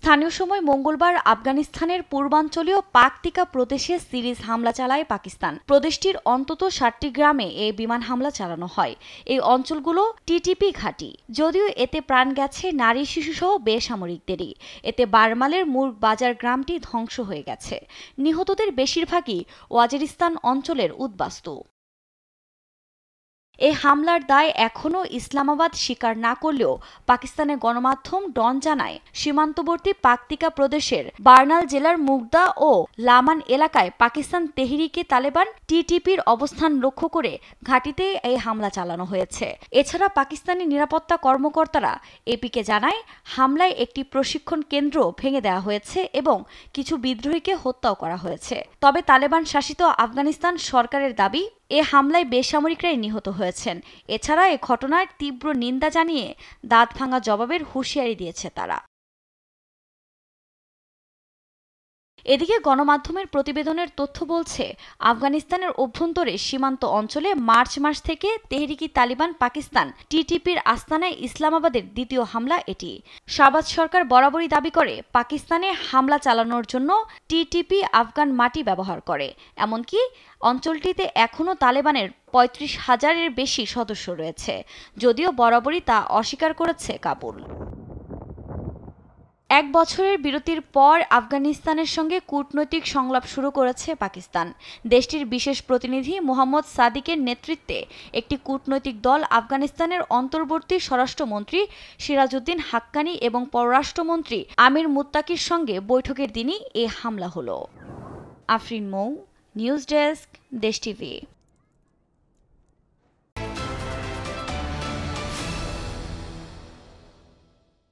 স্থানীয় সময় মঙ্গলবার আফগানিস্তানের পূর্বাঞ্চলীয় পাকতিকা প্রদেশে সিরিজ হামলা চালায় পাকিস্তান। প্রদেশটির অন্তত ৭টি গ্রামে এই বিমান হামলা চালানো হয়। এই অঞ্চলগুলো টিটিপি ঘাঁটি। যদিও এতে প্রাণ গেছে নারী শিশুসহ বেসামরিকদেরই। এতে বারমালের মুর্গ বাজার গ্রামটি ধ্বংস হয়ে গেছে। নিহতদের বেশিরভাগই ওয়াজিরিস্তান অঞ্চলের উদ্বাস্তু। এই হামলার দায় এখনও ইসলামাবাদ স্বীকার না করলেও পাকিস্তানের গণমাধ্যম ডন জানায়, সীমান্তবর্তী পাকতিকা প্রদেশের বার্নাল জেলার মুগদা ও লামান এলাকায় পাকিস্তান তেহরিকে তালেবান টিটিপির অবস্থান লক্ষ্য করে ঘাঁটিতে এই হামলা চালানো হয়েছে। এছাড়া পাকিস্তানি নিরাপত্তা কর্মকর্তারা এপিকে জানায়, হামলায় একটি প্রশিক্ষণ কেন্দ্র ভেঙে দেওয়া হয়েছে এবং কিছু বিদ্রোহীকে হত্যাও করা হয়েছে। তবে তালেবান শাসিত আফগানিস্তান সরকারের দাবি, এ হামলায় বেসামরিকরাই নিহত হয়েছেন। এছাড়া এ ঘটনার তীব্র নিন্দা জানিয়ে দাঁত ভাঙা জবাবের হুঁশিয়ারি দিয়েছে তারা। এদিকে গণমাধ্যমের প্রতিবেদনের তথ্য বলছে, আফগানিস্তানের অভ্যন্তরে সীমান্ত অঞ্চলে মার্চ মাস থেকে তেহরিকি তালিবান পাকিস্তান টিটিপির আস্তানায় ইসলামাবাদের দ্বিতীয় হামলা এটি। শাহবাজ সরকার বরাবরই দাবি করে, পাকিস্তানে হামলা চালানোর জন্য টিটিপি আফগান মাটি ব্যবহার করে। এমনকি অঞ্চলটিতে এখনও তালেবানের ৩৫,০০০-এর বেশি সদস্য রয়েছে, যদিও বরাবরই তা অস্বীকার করেছে কাবুল। ১ বছরের বিরতির পর আফগানিস্তানের সঙ্গে কূটনৈতিক সংলাপ শুরু করেছে পাকিস্তান। দেশটির বিশেষ প্রতিনিধি মোহাম্মদ সাদিকের নেতৃত্বে একটি কূটনৈতিক দল আফগানিস্তানের অন্তর্বর্তী স্বরাষ্ট্রমন্ত্রী সিরাজউদ্দিন হাক্কানি এবং পররাষ্ট্রমন্ত্রী আমির মুত্তাকির সঙ্গে বৈঠকের দিনই এ হামলা হলো। আফরিন মৌ, নিউজ ডেস্ক, দেশ টিভি।